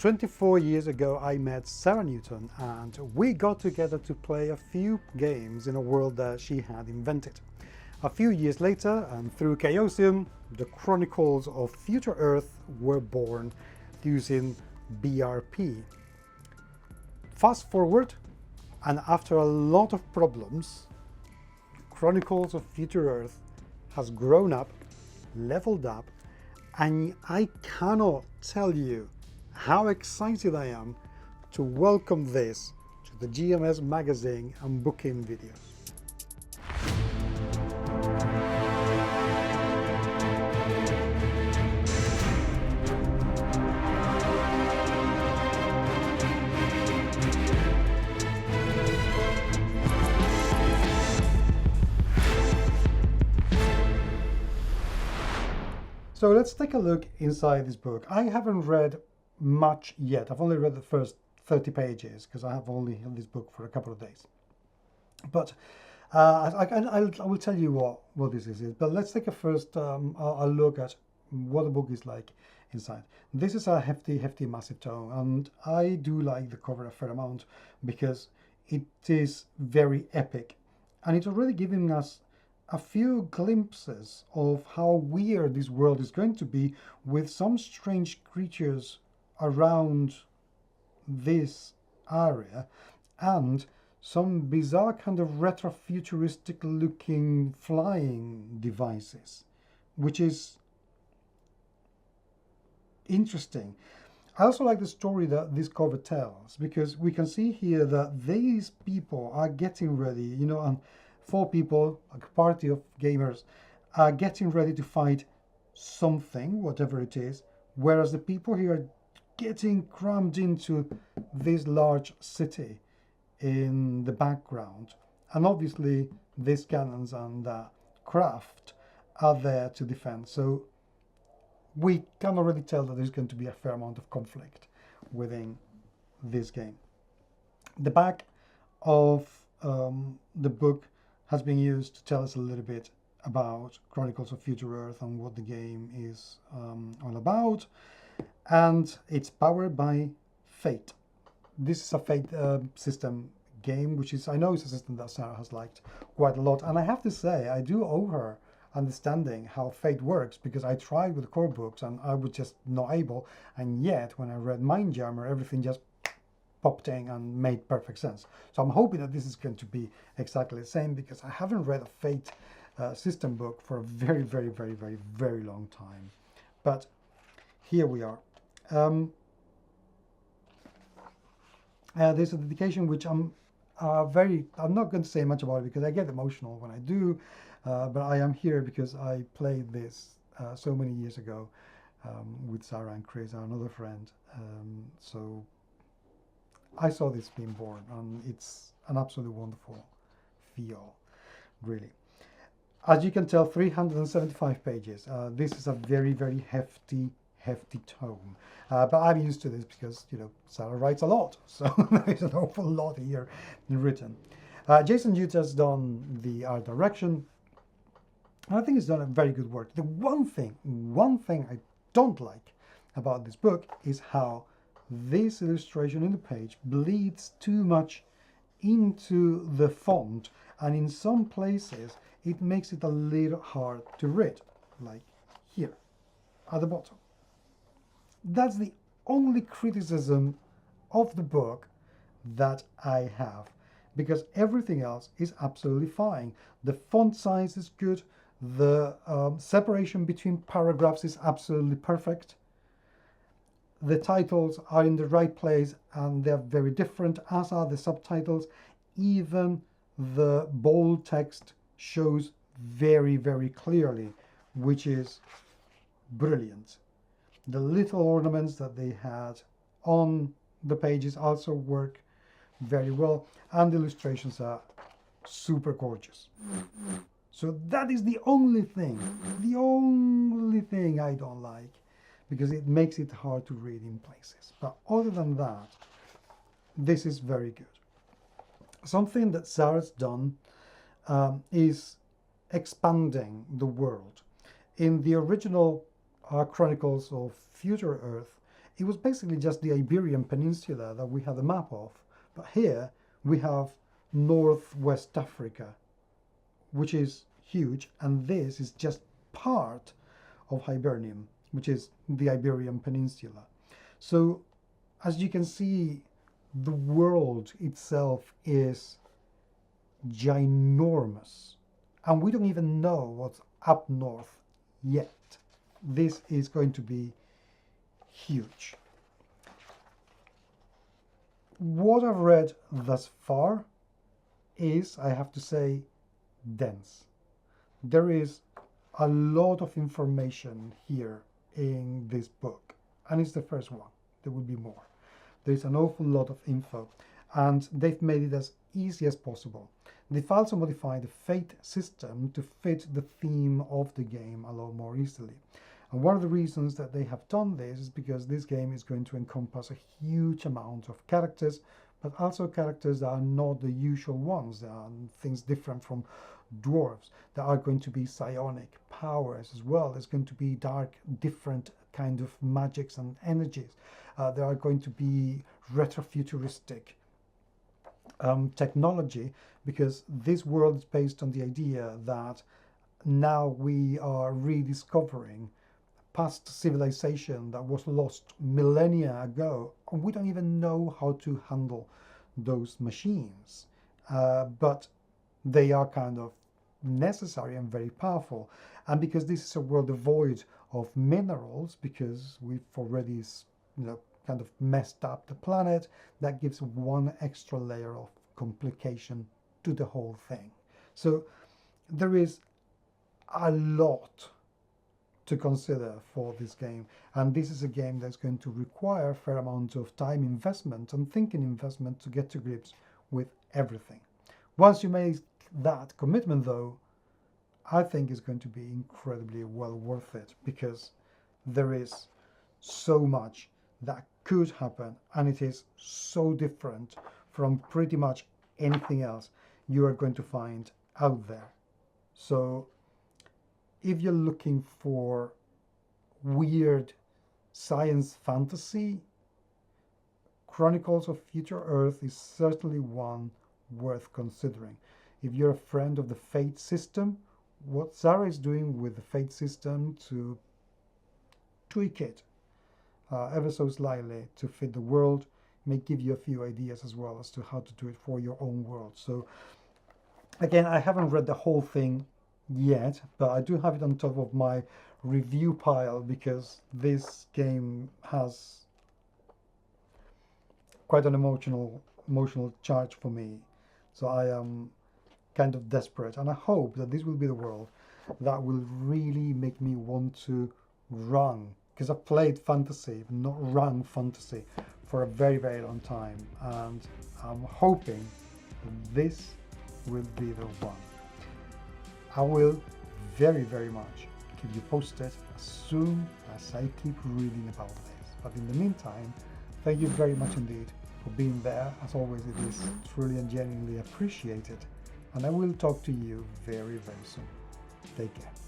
24 years ago, I met Sarah Newton and we got together to play a few games in a world that she had invented. A few years later, and through Chaosium, the Chronicles of Future Earth were born using BRP. Fast forward, and after a lot of problems, Chronicles of Future Earth has grown up, leveled up, and I cannot tell you how excited I am to welcome this to the GMS magazine and booking videos. So let's take a look inside this book. I haven't read much yet. I've only read the first 30 pages because I have only held this book for a couple of days. But I will tell you what this is. But let's take a look at what the book is like inside. This is a hefty, massive tome, and I do like the cover a fair amount because it is very epic, and it's already giving us a few glimpses of how weird this world is going to be, with some strange creatures around this area and some bizarre kind of retro-futuristic looking flying devices, which is interesting. I also like the story that this cover tells, because we can see here that these people are getting ready, and 4 people, a party of gamers, are getting ready to fight something, whatever it is, whereas the people here are getting crammed into this large city in the background. And obviously these cannons and craft are there to defend. So we can already tell that there's going to be a fair amount of conflict within this game. The back of the book has been used to tell us a little bit about Chronicles of Future Earth and what the game is all about. And it's powered by Fate. This is a Fate system game, which is, I know it's a system that Sarah has liked quite a lot. And I have to say, I do owe her understanding how Fate works, because I tried with the core books and I was just not able. And yet, when I read Mindjammer, everything just popped in and made perfect sense. So I'm hoping that this is going to be exactly the same, because I haven't read a Fate system book for a very, very, very, very, very long time. But here we are. There's a dedication which I'm not going to say much about it because I get emotional when I do, but I am here because I played this so many years ago with Sarah and Chris, another friend. So I saw this being born, and it's an absolutely wonderful feel, really. As you can tell, 375 pages. This is a very, very hefty tome. But I'm used to this because, Sarah writes a lot. So there's an awful lot here written. Jason Jute has done the art direction. And I think he's done a very good work. The one thing I don't like about this book is how this illustration in the page bleeds too much into the font, and in some places it makes it a little hard to read, like here at the bottom. That's the only criticism of the book that I have, because everything else is absolutely fine. The font size is good, the separation between paragraphs is absolutely perfect. The titles are in the right place and they're very different, as are the subtitles. Even the bold text shows very, very clearly, which is brilliant. The little ornaments that they had on the pages also work very well, and the illustrations are super gorgeous. So that is the only thing I don't like, because it makes it hard to read in places. But other than that, this is very good. Something that Sarah's done is expanding the world. In the original Chronicles of Future Earth, it was basically just the Iberian Peninsula that we had a map of. But here we have Northwest Africa, which is huge, and this is just part of Hibernium, which is the Iberian Peninsula. So as you can see, the world itself is ginormous, and we don't even know what's up north yet. This is going to be huge. What I've read thus far is, I have to say, dense. There is a lot of information here in this book, and it's the first one. There will be more. There's an awful lot of info, and they've made it as easy as possible. They've also modified the fate system to fit the theme of the game a lot more easily. And one of the reasons that they have done this is because this game is going to encompass a huge amount of characters, but also characters that are not the usual ones. There are things different from dwarves. There are going to be psionic powers as well. There's going to be dark, different kind of magics and energies. There are going to be retrofuturistic technology, because this world is based on the idea that now we are rediscovering past civilization that was lost millennia ago, and we don't even know how to handle those machines, but they are kind of necessary and very powerful. And because this is a world devoid of minerals, because we've already, kind of messed up the planet, that gives one extra layer of complication to the whole thing. So there is a lot to consider for this game, and this is a game that's going to require a fair amount of time investment and thinking investment to get to grips with everything. Once you make that commitment, though, I think it's going to be incredibly well worth it, because there is so much that could happen, and it is so different from pretty much anything else you are going to find out there. So if you're looking for weird science fantasy, Chronicles of Future Earth is certainly one worth considering. If you're a friend of the Fate system, what Zara is doing with the Fate system to tweak it ever so slightly to fit the world may give you a few ideas as well as to how to do it for your own world. So again, I haven't read the whole thing yet, but I do have it on top of my review pile, because this game has quite an emotional charge for me. So I am kind of desperate, and I hope that this will be the world that will really make me want to run, because I've played fantasy, but not run fantasy, for a very, very long time, and I'm hoping that this will be the one. I will very, very much keep you posted as soon as I keep reading about this. But in the meantime, thank you very much indeed for being there. As always, it is truly and genuinely appreciated. And I will talk to you very, very soon. Take care.